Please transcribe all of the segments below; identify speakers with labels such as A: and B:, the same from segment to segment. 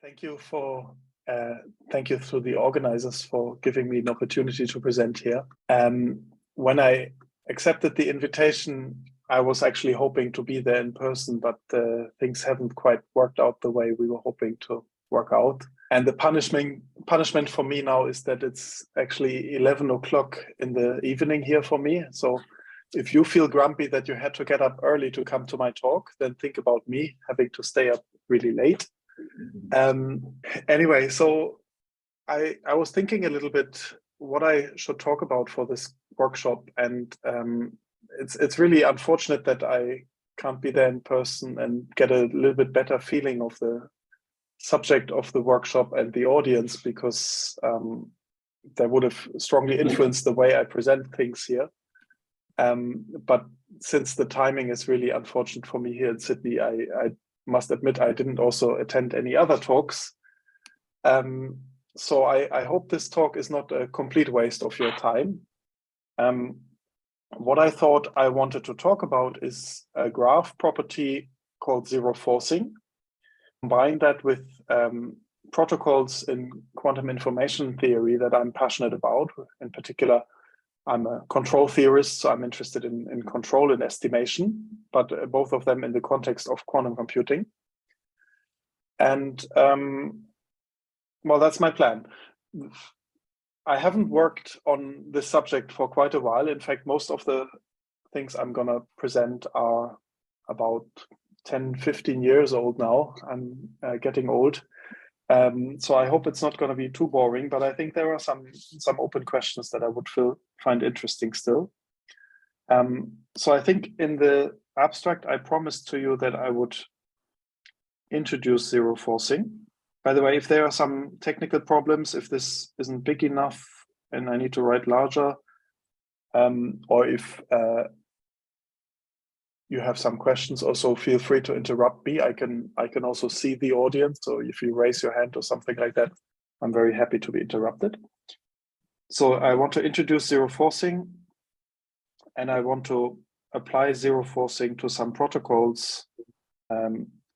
A: Thank you for thank you to the organizers for giving me an opportunity to present here. When I accepted the invitation, I was actually hoping to be there in person, but things haven't quite worked out the way we were hoping to work out. And the punishment for me now is that it's actually 11 o'clock in the evening here for me. So if you feel grumpy that you had to get up early to come to my talk, then think about me having to stay up really late. Anyway, so I was thinking a little bit what I should talk about for this workshop, and it's really unfortunate that I can't be there in person and get a little bit better feeling of the subject of the workshop and the audience, because that would have strongly influenced the way I present things here. But since the timing is really unfortunate for me here in Sydney, I must admit I didn't also attend any other talks. So I hope this talk is not a complete waste of your time. What I thought I wanted to talk about is a graph property called zero forcing. Combine that with protocols in quantum information theory that I'm passionate about. In particular, I'm a control theorist, so I'm interested in control and estimation, but both of them in the context of quantum computing. And well, that's my plan. I haven't worked on this subject for quite a while. In fact, most of the things I'm going to present are about 10, 15 years old now. I'm getting old. So I hope it's not going to be too boring, but I think there are some open questions that I would find interesting still. So I think in the abstract, I promised to you that I would introduce zero forcing. By the way, if there are some technical problems, if this isn't big enough and I need to write larger, or if you have some questions, also feel free to interrupt me. I can also see the audience. So if you raise your hand or something like that, I'm very happy to be interrupted. So I want to introduce zero forcing, and I want to apply zero forcing to some protocols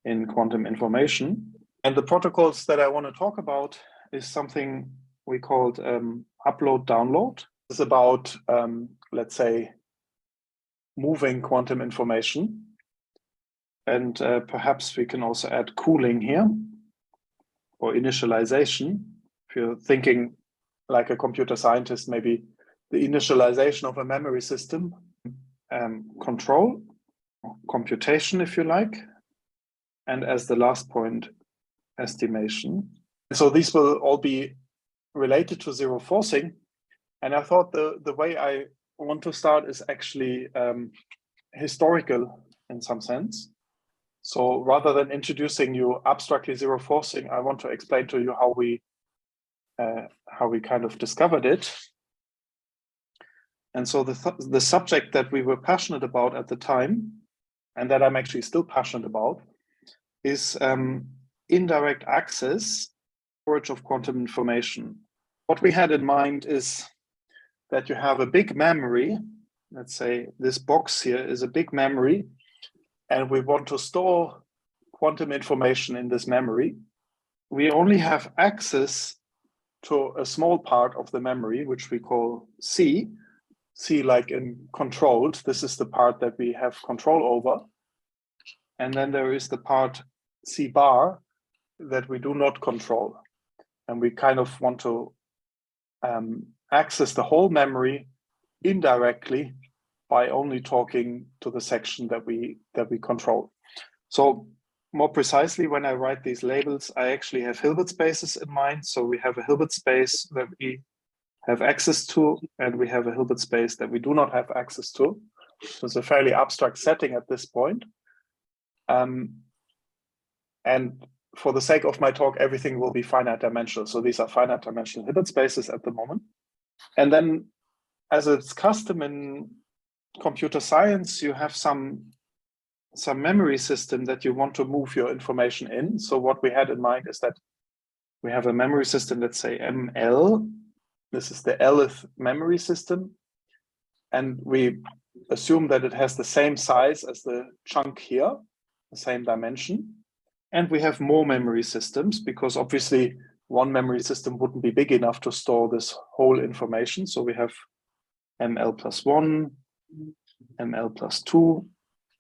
A: in quantum information. And the protocols that I want to talk about is something we called upload-download. It's about, let's say, moving quantum information. And perhaps we can also add cooling here, or initialization. If you're thinking like a computer scientist, maybe the initialization of a memory system, control, computation, if you like. And as the last point, estimation. So these will all be related to zero forcing. And I thought the way I want to start is actually historical in some sense. So rather than introducing you abstractly zero forcing, I want to explain to you how we kind of discovered it. And so the subject that we were passionate about at the time, and that I'm actually still passionate about, is indirect access, storage of quantum information. What we had in mind is that you have a big memory. Let's say this box here is a big memory, and we want to store quantum information in this memory. We only have access to a small part of the memory, which we call C. C like in controlled. This is the part that we have control over. And then there is the part C bar that we do not control. And we kind of want to access the whole memory indirectly by only talking to the section that we control. So more precisely, when I write these labels, I actually have Hilbert spaces in mind. So we have a Hilbert space that we have access to, and we have a Hilbert space that we do not have access to. So it's a fairly abstract setting at this point. And for the sake of my talk, everything will be finite dimensional. So these are finite dimensional Hilbert spaces at the moment. And then, as it's custom in computer science, you have some memory system that you want to move your information in. So what we had in mind is that we have a memory system, let's say ML. This is the Lth memory system. And we assume that it has the same size as the chunk here, the same dimension. And we have more memory systems because obviously one memory system wouldn't be big enough to store this whole information. So we have ML+1, ML+2,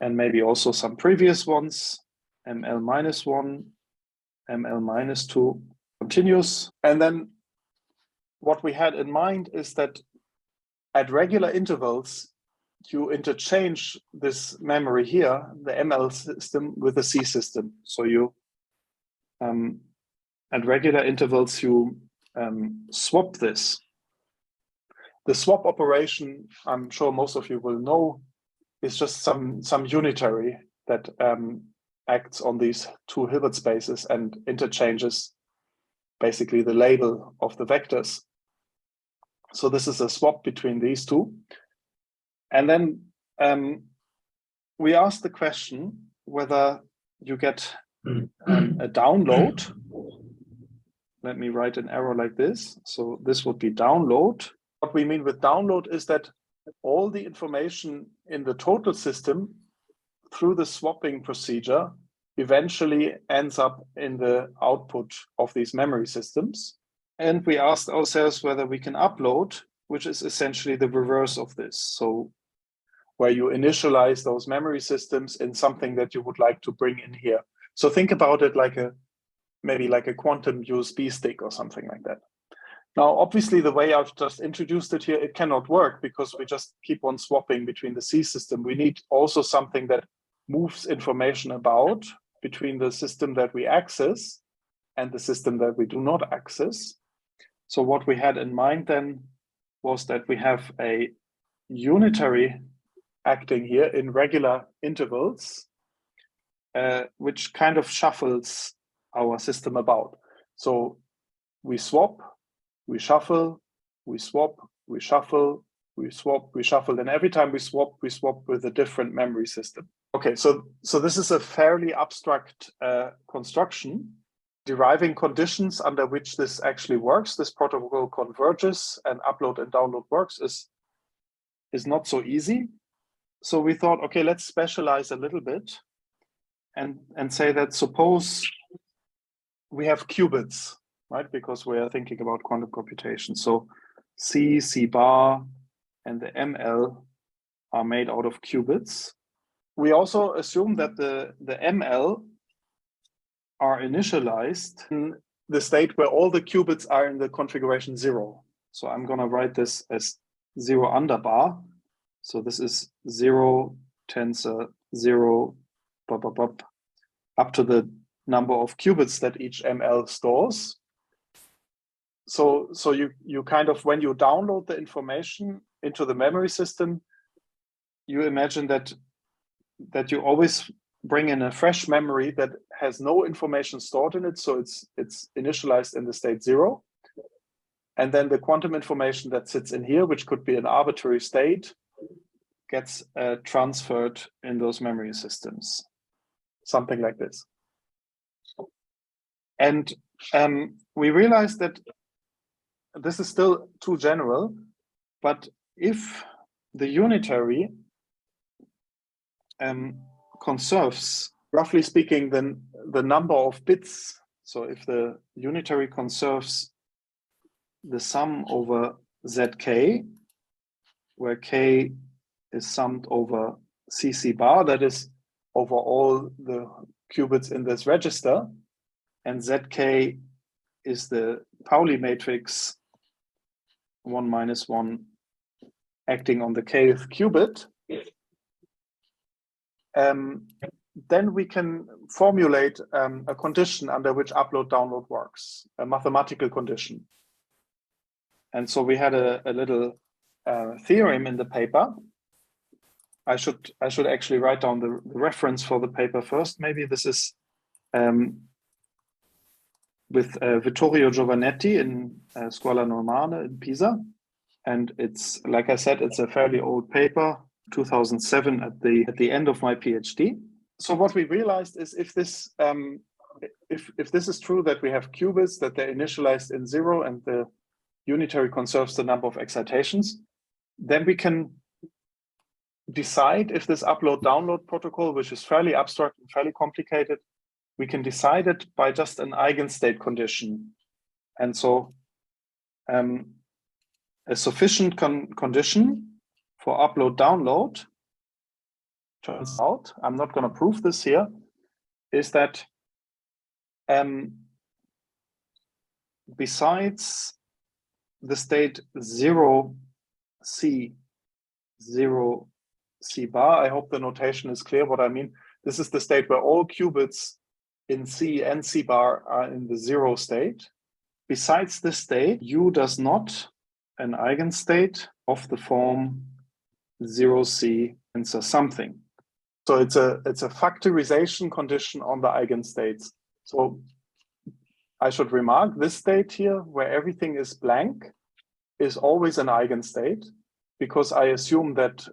A: and maybe also some previous ones, ML-1, ML-2, continuous. And then what we had in mind is that at regular intervals, you interchange this memory here, the ML system, with the C system. So you, at regular intervals, you swap this. The swap operation, I'm sure most of you will know, is just some unitary that acts on these two Hilbert spaces and interchanges basically the label of the vectors. So this is a swap between these two. And then we asked the question whether you get a download. Let me write an arrow like this. So this would be download. What we mean with download is that all the information in the total system through the swapping procedure eventually ends up in the output of these memory systems. And we asked ourselves whether we can upload, which is essentially the reverse of this. So where you initialize those memory systems in something that you would like to bring in here. So think about it like maybe like a quantum USB stick or something like that. Now, obviously, the way I've just introduced it here, it cannot work because we just keep on swapping between the C system. We need also something that moves information about between the system that we access and the system that we do not access. So what we had in mind then was that we have a unitary acting here in regular intervals, which kind of shuffles our system about. So we swap, we shuffle, we swap, we shuffle, we swap, we shuffle. And every time we swap with a different memory system. Okay, so this is a fairly abstract construction. Deriving conditions under which this actually works, this protocol converges and upload and download works is not so easy. So we thought, okay, let's specialize a little bit and say that suppose we have qubits, right? Because we are thinking about quantum computation. So C, C bar, and the ML are made out of qubits. We also assume that the ML are initialized in the state where all the qubits are in the configuration 0. So I'm going to write this as 0 underbar. So this is 0 tensor 0 up to the number of qubits that each ML stores. So you kind of, when you download the information into the memory system, you imagine that you always bring in a fresh memory that has no information stored in it. So it's initialized in the state 0. And then the quantum information that sits in here, which could be an arbitrary state, gets transferred in those memory systems. Something like this. And we realized that this is still too general, but if the unitary conserves, roughly speaking, then the number of bits. So if the unitary conserves the sum over zk, where k is summed over cc bar, that is over all the qubits in this register, and zk is the Pauli matrix 1 minus 1 acting on the kth qubit, then we can formulate a condition under which upload-download works, a mathematical condition. And so we had a little theorem in the paper. I should actually write down the reference for the paper first. Maybe this is with Vittorio Giovannetti in Scuola Normale in Pisa. And it's, like I said, it's a fairly old paper, 2007 at the end of my PhD. So what we realized is if this is true, that we have qubits, that they're initialized in 0 and the unitary conserves the number of excitations, then we can decide if this upload-download protocol, which is fairly abstract and fairly complicated, we can decide it by just an eigenstate condition. And so a sufficient condition for upload-download, turns out, I'm not going to prove this here, is that besides the state 0C, 0C bar, I hope the notation is clear what I mean. This is the state where all qubits in C and C bar are in the 0 state. Besides this state, U does not an eigenstate of the form 0C answer something. So it's a factorization condition on the eigenstates. So I should remark this state here where everything is blank is always an eigenstate, because I assume that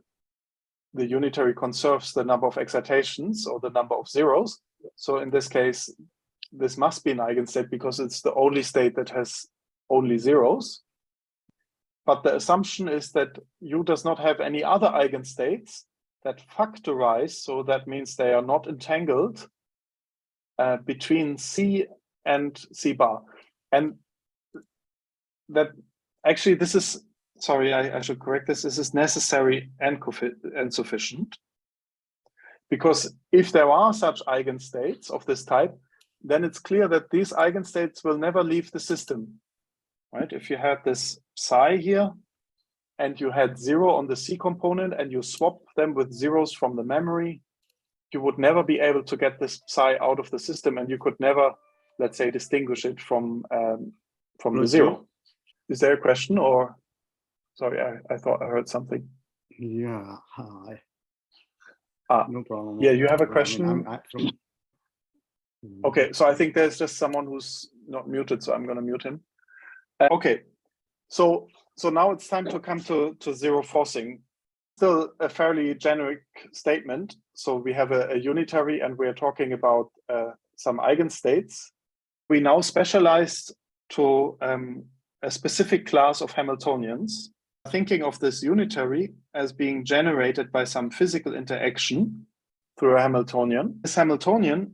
A: the unitary conserves the number of excitations or the number of zeros. So in this case, this must be an eigenstate because it's the only state that has only zeros. But the assumption is that U does not have any other eigenstates that factorize, so that means they are not entangled between C and C bar. And that actually, this is, sorry, I should correct this, this is necessary and sufficient. Because if there are such eigenstates of this type, then it's clear that these eigenstates will never leave the system, right? If you had this psi here, and you had 0 on the C component, and you swap them with zeros from the memory, you would never be able to get this psi out of the system, and you could never, let's say, distinguish it from the 0. Is there a question, or sorry, I thought I heard something.
B: Yeah, hi. No problem.
A: Yeah, you have a question?
B: I mean,
A: Okay, so I think there's just someone who's not muted, so I'm going to mute him. Okay, so now it's time to come to zero forcing. Still a fairly generic statement. So we have a unitary, and we're talking about some eigenstates. We now specialized to a specific class of Hamiltonians, thinking of this unitary as being generated by some physical interaction through a Hamiltonian. This Hamiltonian,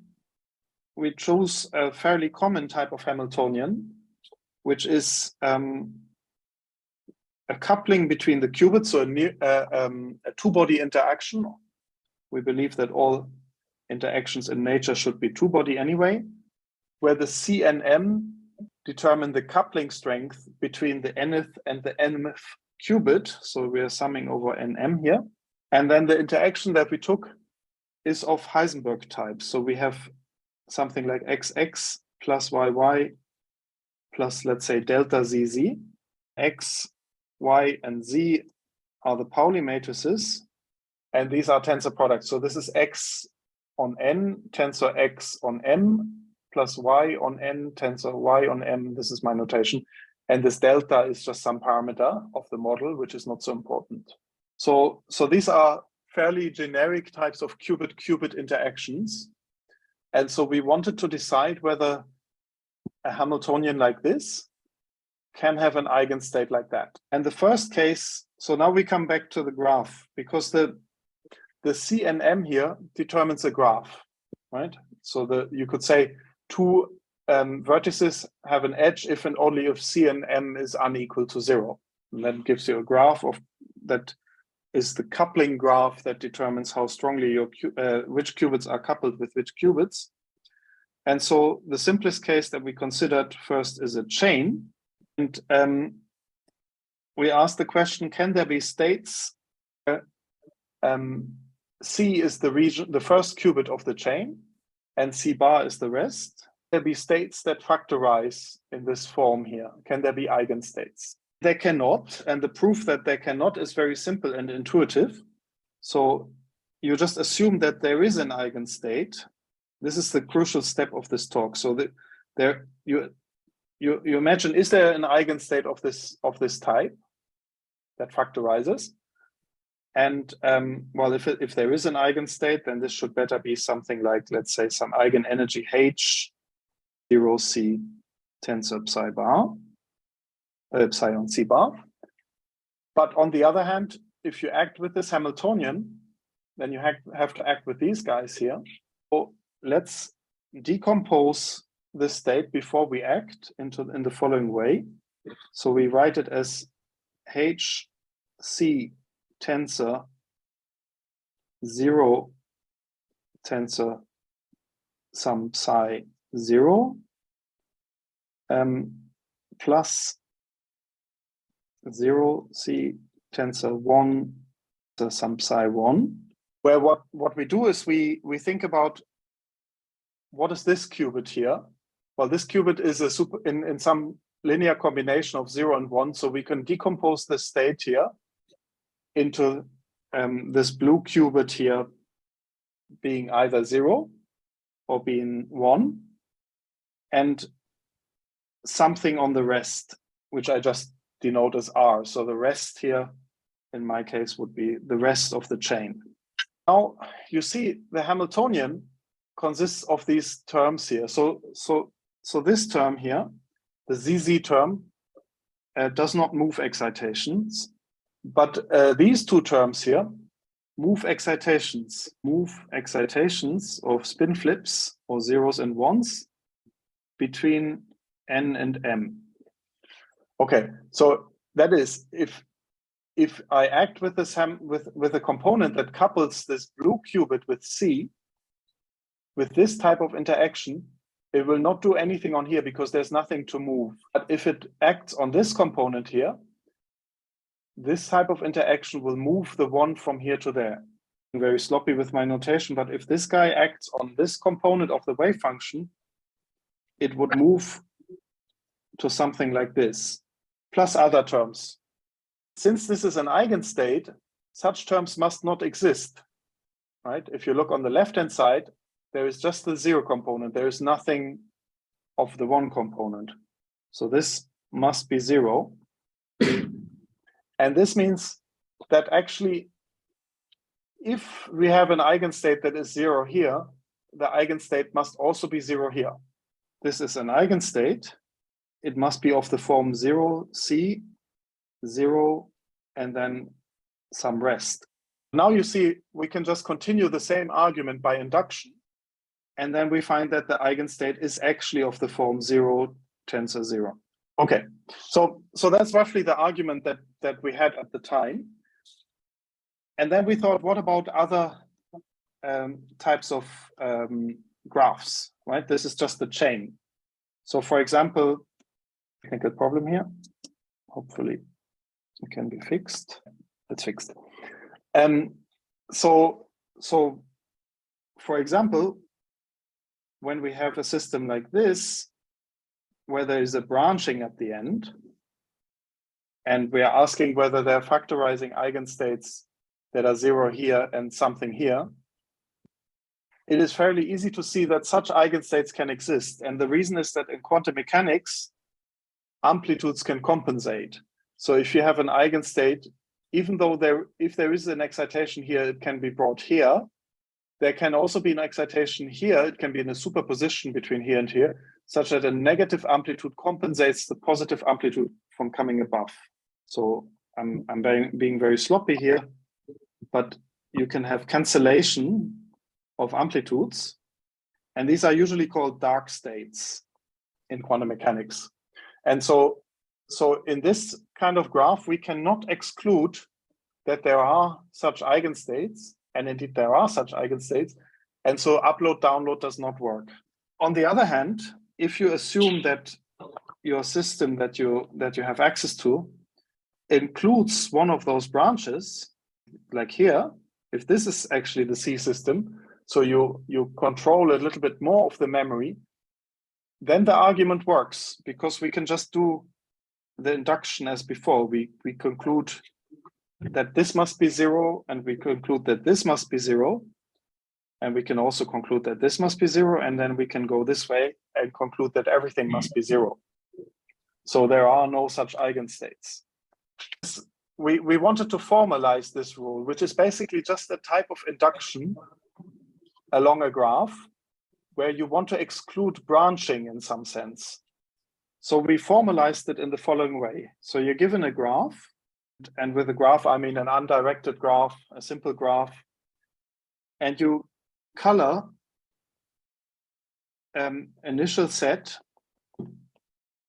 A: we choose a fairly common type of Hamiltonian, which is a coupling between the qubits, so a two-body interaction. We believe that all interactions in nature should be two-body anyway, where the C and M determine the coupling strength between the nth and the nth qubit. So we are summing over nm here. And then the interaction that we took is of Heisenberg type. So we have something like xx plus yy plus, let's say, delta zz. X, y, and z are the Pauli matrices, and these are tensor products. So this is x on n, tensor x on m, plus y on n, tensor y on m. This is my notation. And this delta is just some parameter of the model, which is not so important. So these are fairly generic types of qubit-qubit interactions. And so we wanted to decide whether a Hamiltonian like this can have an eigenstate like that. And the first case, so now we come back to the graph, because the C and M here determines a graph, right? So you could say two vertices have an edge if and only if C and M is unequal to 0. And that gives you a graph of that is the coupling graph that determines how strongly your which qubits are coupled with which qubits. And so the simplest case that we considered first is a chain. And we asked the question, can there be states where C is the region, the first qubit of the chain, and C bar is the rest? Can there be states that factorize in this form here? Can there be eigenstates? They cannot, and the proof that they cannot is very simple and intuitive. So you just assume that there is an eigenstate. This is the crucial step of this talk. So that you imagine, is there an eigenstate of this type that factorizes? And well, if there is an eigenstate, then this should better be something like, let's say, some eigenenergy h 0c tensor psi bar, psi on c bar. But on the other hand, if you act with this Hamiltonian, then you have to act with these guys here. So let's decompose this state before we act in the following way. So we write it as HC tensor 0 tensor some psi 0 plus 0 C tensor 1 some psi 1, where what we do is we think about what is this qubit here. Well, this qubit is a in some linear combination of 0 and 1, so we can decompose the state here into this blue qubit here being either 0 or being 1, and something on the rest, which I just denote as R. So the rest here, in my case, would be the rest of the chain. Now, you see the Hamiltonian consists of these terms here. So this term here, the ZZ term, does not move excitations, but these two terms here move excitations of spin flips or zeros and ones between N and M. Okay, so that is if I act with this with a component that couples this blue qubit with C, with this type of interaction, it will not do anything on here because there's nothing to move. But if it acts on this component here, this type of interaction will move the one from here to there. I'm very sloppy with my notation, but if this guy acts on this component of the wave function, it would move to something like this, plus other terms. Since this is an eigenstate, such terms must not exist, right? If you look on the left-hand side, there is just the 0 component. There is nothing of the 1 component. So this must be 0. And this means that actually, if we have an eigenstate that is 0 here, the eigenstate must also be 0 here. This is an eigenstate. It must be of the form 0, C, 0, and then some rest. Now you see, we can just continue the same argument by induction. And then we find that the eigenstate is actually of the form 0 tensor 0. Okay, so that's roughly the argument that we had at the time. And then we thought, what about other types of graphs, right? This is just the chain. So for example, technical problem here. Hopefully it can be fixed. It's fixed. So for example, when we have a system like this, where there is a branching at the end, and we are asking whether they're factorizing eigenstates that are 0 here and something here, it is fairly easy to see that such eigenstates can exist. And the reason is that in quantum mechanics, amplitudes can compensate. So if you have an eigenstate, even though if there is an excitation here, it can be brought here. There can also be an excitation here. It can be in a superposition between here and here, such that a negative amplitude compensates the positive amplitude from coming above. So I'm being very sloppy here, but you can have cancellation of amplitudes. And these are usually called dark states in quantum mechanics. And so in this kind of graph, we cannot exclude that there are such eigenstates. And indeed, there are such eigenstates. And so upload, download does not work. On the other hand, if you assume that your system that you have access to includes one of those branches, like here, if this is actually the C system, so you control a little bit more of the memory, then the argument works because we can just do the induction as before. We conclude that this must be 0, and we conclude that this must be 0. And we can also conclude that this must be 0, and then we can go this way and conclude that everything must be 0. So there are no such eigenstates. We wanted to formalize this rule, which is basically just a type of induction along a graph where you want to exclude branching in some sense. So we formalized it in the following way. So you're given a graph, and with a graph, I mean an undirected graph, a simple graph, and you color initial set.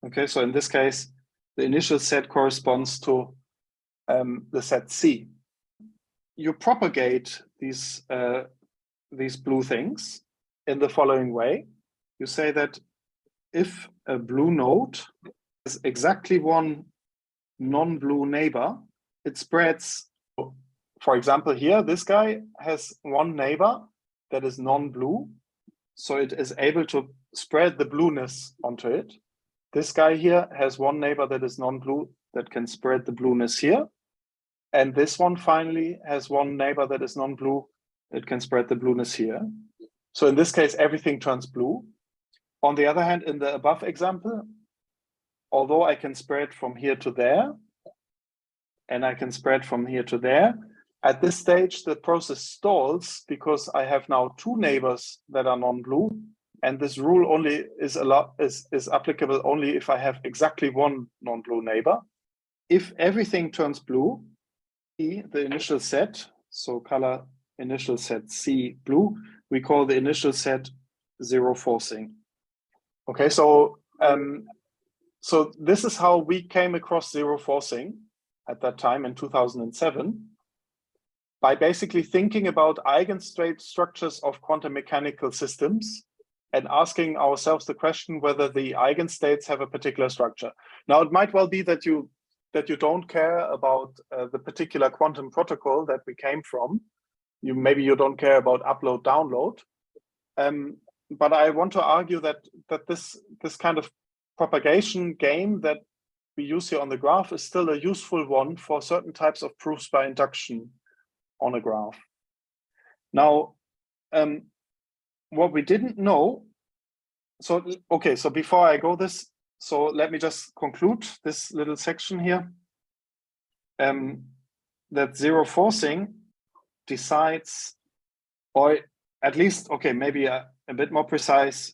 A: Okay, so in this case, the initial set corresponds to the set C. You propagate these blue things in the following way. You say that if a blue node has exactly one non-blue neighbor, it spreads. For example, here, this guy has one neighbor that is non-blue, so it is able to spread the blueness onto it. This guy here has one neighbor that is non-blue that can spread the blueness here. And this one finally has one neighbor that is non-blue that can spread the blueness here. So in this case, everything turns blue. On the other hand, in the above example, although I can spread from here to there, and I can spread from here to there, at this stage, the process stalls because I have now two neighbors that are non-blue, and this rule only is applicable only if I have exactly one non-blue neighbor. If everything turns blue, the initial set, so color initial set C blue, we call the initial set zero forcing. Okay, so so this is how we came across zero forcing at that time in 2007. By basically thinking about eigenstate structures of quantum mechanical systems and asking ourselves the question whether the eigenstates have a particular structure. Now, it might well be that you don't care about the particular quantum protocol that we came from. Maybe you don't care about upload, download. But I want to argue that this kind of propagation game that we use here on the graph is still a useful one for certain types of proofs by induction on a graph. Now, what we didn't know, so okay, so before I go this, so let me just conclude this little section here, that zero forcing decides, or at least, okay, maybe a bit more precise,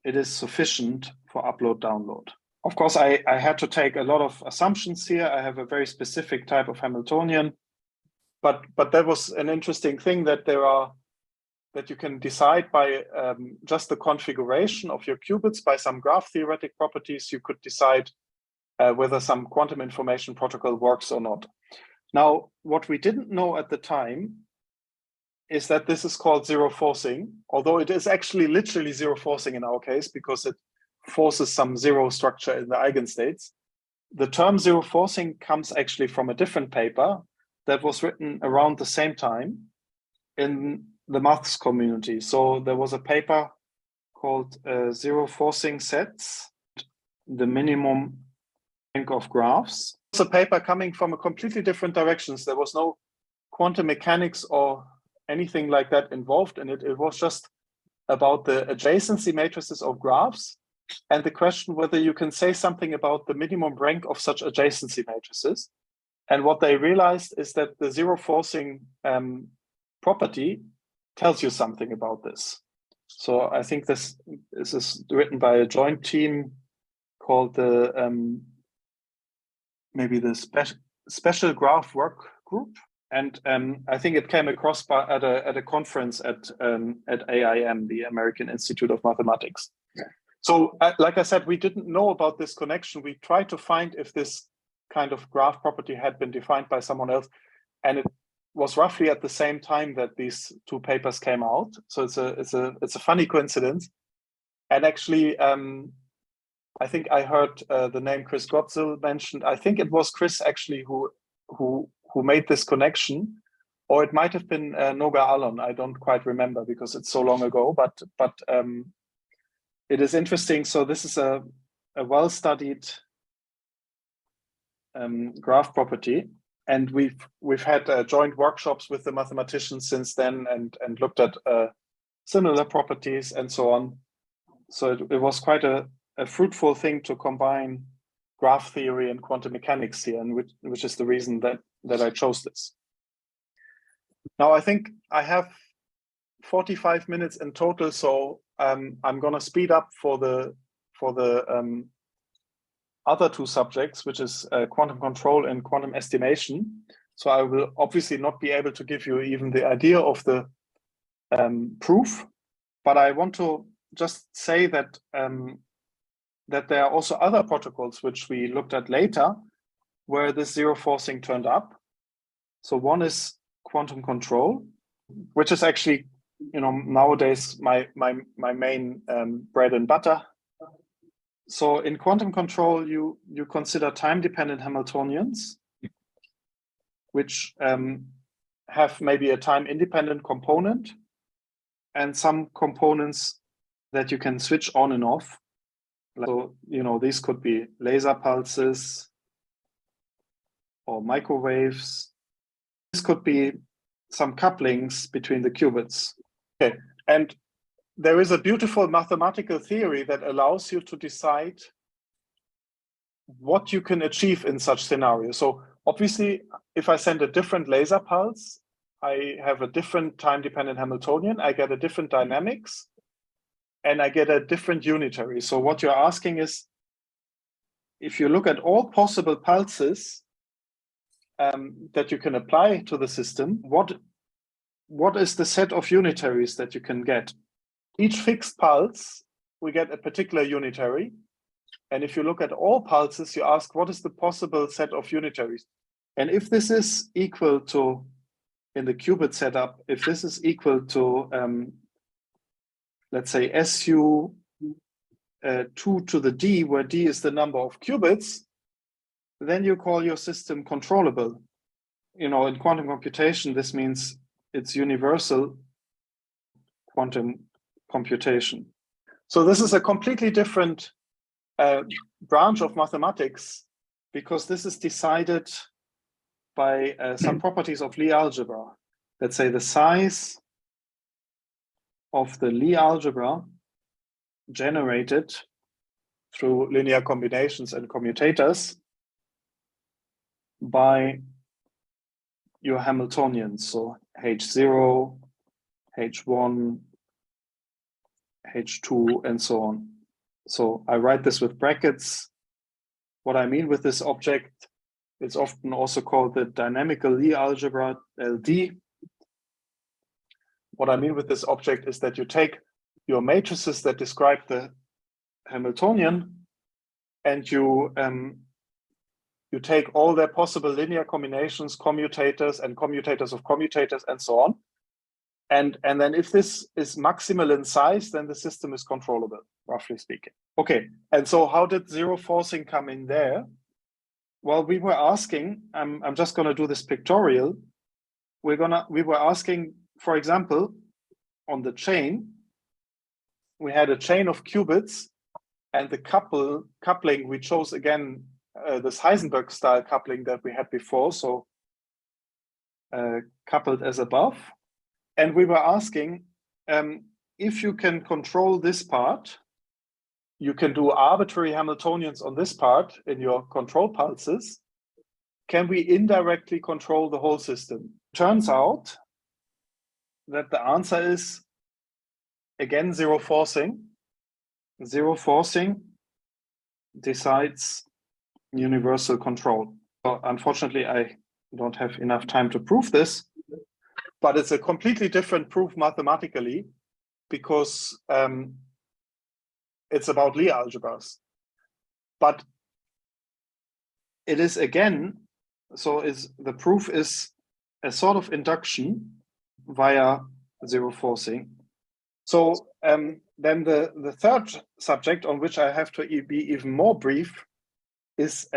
A: it is sufficient for upload download. Of course, I had to take a lot of assumptions here. I have a very specific type of Hamiltonian. But that was an interesting thing that that you can decide by just the configuration of your qubits by some graph theoretic properties. You could decide whether some quantum information protocol works or not. Now, what we didn't know at the time is that this is called zero forcing, although it is actually literally zero forcing in our case because it forces some zero structure in the eigenstates. The term zero forcing comes actually from a different paper that was written around the same time in the maths community. So there was a paper called Zero Forcing Sets, the Minimum Rank of Graphs. It was a paper coming from a completely different directions. There was no quantum mechanics or anything like that involved in it. It was just about the adjacency matrices of graphs and the question whether you can say something about the minimum rank of such adjacency matrices. And what they realized is that the zero forcing property tells you something about this. So I think this is written by a joint team called the maybe the special graph work group. And I think it came across at a conference at AIM, the American Institute of Mathematics. Yeah. So like I said, we didn't know about this connection. We tried to find if this kind of graph property had been defined by someone else, and it was roughly at the same time that these two papers came out. So it's a funny coincidence. And actually, I think I heard the name Chris Gotzel mentioned. I think it was Chris actually who made this connection, or it might have been Noga Alon. I don't quite remember because it's so long ago. But it is interesting. So this is a well-studied graph property, and we've had joint workshops with the mathematicians since then, and looked at similar properties and so on. So it was quite a fruitful thing to combine graph theory and quantum mechanics here, and which is the reason that I chose this. Now I think I have 45 minutes in total, so I'm going to speed up for the other two subjects, which is quantum control and quantum estimation. So I will obviously not be able to give you even the idea of the proof, but I want to just say that that there are also other protocols which we looked at later, where this zero forcing turned up. So one is quantum control, which is actually, nowadays my main bread and butter. So in quantum control, you consider time-dependent Hamiltonians, which have maybe a time-independent component and some components that you can switch on and off. So, these could be laser pulses or microwaves. This could be some couplings between the qubits. Okay, and there is a beautiful mathematical theory that allows you to decide what you can achieve in such scenarios. So obviously, if I send a different laser pulse, I have a different time-dependent Hamiltonian, I get a different dynamics, and I get a different unitary. So what you're asking is, if you look at all possible pulses that you can apply to the system, what is the set of unitaries that you can get? Each fixed pulse, we get a particular unitary. And if you look at all pulses, you ask, what is the possible set of unitaries? And if this is equal to, in the qubit setup, if this is equal to, let's say, SU 2 to the D, where D is the number of qubits, then you call your system controllable. In quantum computation, this means it's universal quantum computation. So this is a completely different branch of mathematics, because this is decided by some properties of Lie algebra. Let's say the size of the Lie algebra generated through linear combinations and commutators by your Hamiltonians, so H0, H1, H2, and so on. So I write this with brackets. What I mean with this object, it's often also called the dynamical Lie algebra, LD. What I mean with this object is that you take your matrices that describe the Hamiltonian, and you take all their possible linear combinations, commutators and commutators of commutators, and so on. And then if this is maximal in size, then the system is controllable, roughly speaking. Okay, and so how did zero forcing come in there? Well, we were asking, I'm just going to do this pictorial. We were asking, for example, on the chain, we had a chain of qubits, and the coupling we chose again, this Heisenberg style coupling that we had before, so coupled as above. And we were asking, if you can control this part, you can do arbitrary Hamiltonians on this part in your control pulses. Can we indirectly control the whole system? Turns out that the answer is, again, zero forcing. Zero forcing decides universal control. So unfortunately, I don't have enough time to prove this, but it's a completely different proof mathematically, because it's about Lie algebras. But it is, again, so the proof is a sort of induction via zero forcing. So then the third subject on which I have to be even more brief is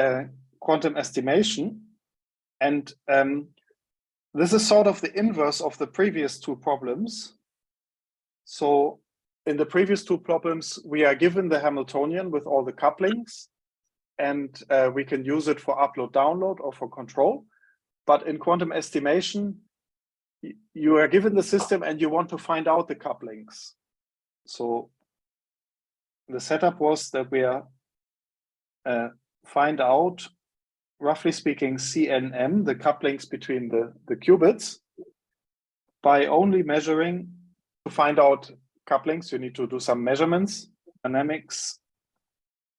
A: quantum estimation. And this is sort of the inverse of the previous two problems. So in the previous two problems, we are given the Hamiltonian with all the couplings, and we can use it for upload, download, or for control. But in quantum estimation, you are given the system and you want to find out the couplings. So the setup was that we are find out, roughly speaking, CNM, the couplings between the qubits, by only measuring. To find out couplings, you need to do some measurements, dynamics,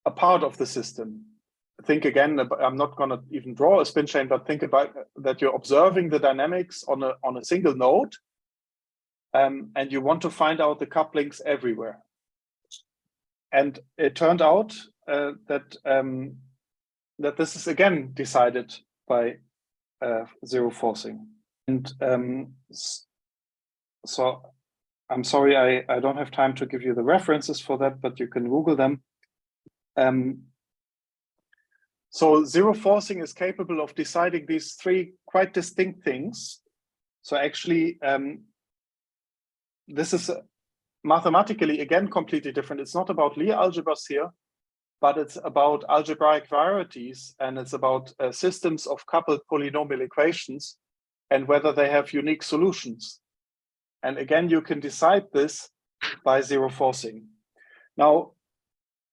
A: a part of the system. Think again, I'm not going to even draw a spin chain, but think about that you're observing the dynamics on a single node, and you want to find out the couplings everywhere. And it turned out that this is again decided by zero forcing. And so I'm sorry, I don't have time to give you the references for that, but you can Google them. So zero forcing is capable of deciding these three quite distinct things. So actually, this is mathematically, again, completely different. It's not about Lie algebras here, but it's about algebraic varieties, and it's about systems of coupled polynomial equations and whether they have unique solutions. And again, you can decide this by zero forcing. Now,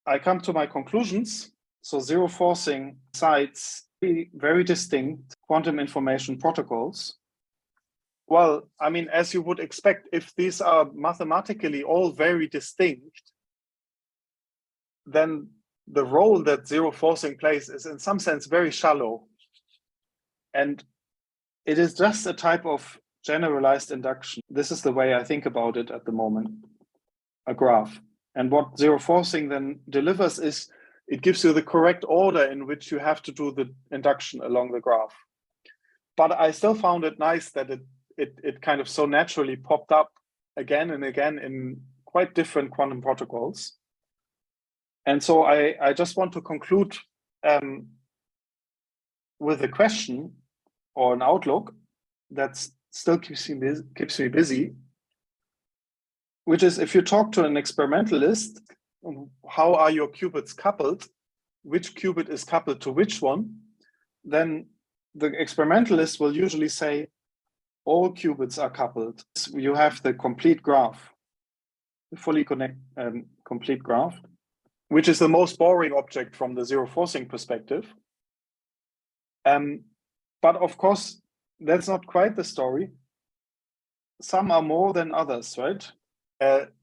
A: I come to my conclusions. So zero forcing decides very distinct quantum information protocols. Well, I mean, as you would expect, if these are mathematically all very distinct, then the role that zero forcing plays is in some sense very shallow. And it is just a type of generalized induction. This is the way I think about it at the moment, a graph. And what zero forcing then delivers is it gives you the correct order in which you have to do the induction along the graph. But I still found it nice that it kind of so naturally popped up again and again in quite different quantum protocols. And so I just want to conclude with a question or an outlook that still keeps me busy, which is, if you talk to an experimentalist, how are your qubits coupled? Which qubit is coupled to which one? Then the experimentalist will usually say, all qubits are coupled. You have the complete graph, the fully complete graph, which is the most boring object from the zero forcing perspective. But of course, that's not quite the story. Some are more than others, right?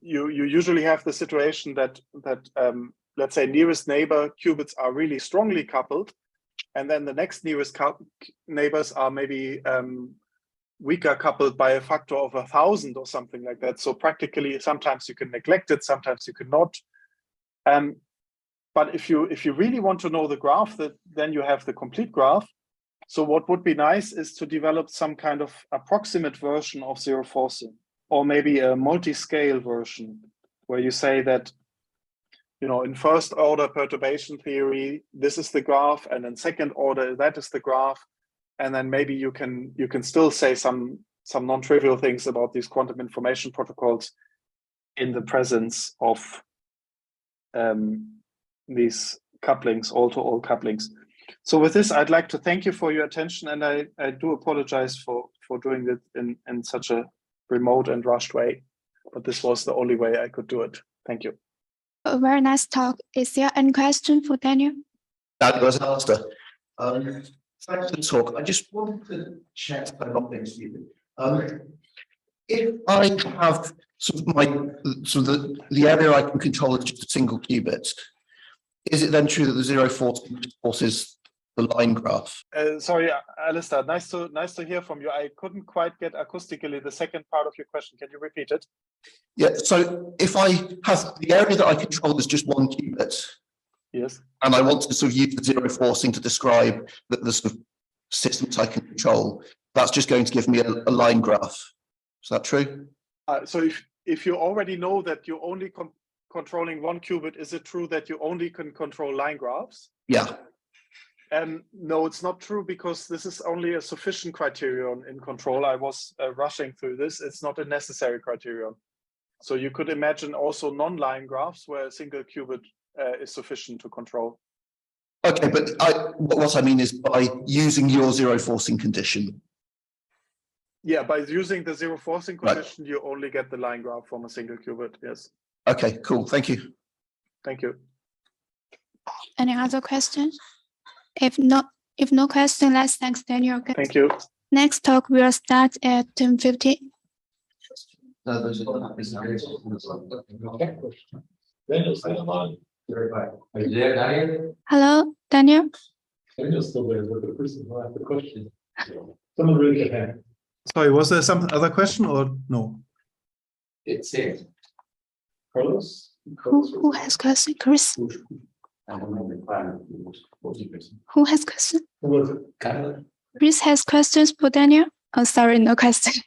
A: You usually have the situation that let's say nearest neighbor qubits are really strongly coupled, and then the next nearest neighbors are maybe weaker coupled by a factor of 1,000 or something like that. So practically, sometimes you can neglect it, sometimes you cannot. But if you really want to know the graph, then you have the complete graph. So what would be nice is to develop some kind of approximate version of zero forcing, or maybe a multi-scale version, where you say that, you know, in first order perturbation theory, this is the graph, and in second order, that is the graph. And then maybe you can still say some non-trivial things about these quantum information protocols in the presence of these couplings, all-to-all couplings. So with this, I'd like to thank you for your attention, and I do apologize for doing it in such a remote and rushed way, but this was the only way I could do it. Thank you.
C: A very nice talk. Is there any question for Daniel?
D: That was Alistair. Thanks for the talk. I just wanted to check if I'm not being stupid. If I have sort of the area I can control is just a single qubit, is it then true that the zero forces the line graph?
A: Sorry, Alistair, nice to hear from you. I couldn't quite get acoustically the second part of your question. Can you repeat it?
D: Yeah, so if I have the area that I control is just one qubit,
A: yes,
D: and I want to sort of use the zero forcing to describe the sort of systems I can control, that's just going to give me a line graph. Is that true?
A: So if you already know that you're only controlling one qubit, is it true that you only can control line graphs?
D: Yeah.
A: No, it's not true, because this is only a sufficient criterion in control. I was rushing through this. It's not a necessary criterion. So you could imagine also non-line graphs where a single qubit is sufficient to control.
D: Okay, but what I mean is by using your zero forcing condition.
A: Yeah, by using the zero forcing condition,
D: right,
A: you only get the line graph from a single qubit. Yes.
D: Okay, cool. Thank you.
A: Thank you.
C: Any other questions? If no question, let's thank Daniel.
A: Thank you.
C: Next talk will start at 10:50. Hello, Daniel.
E: Daniel's still there, but the person who asked the question. Someone raise their hand.
F: Sorry, was there some other question or no?
E: It's it. Carlos?
C: Who has question? Chris? Who has question?
E: Who was it? Carlos?
C: Chris has questions for Daniel? Oh, sorry, no question.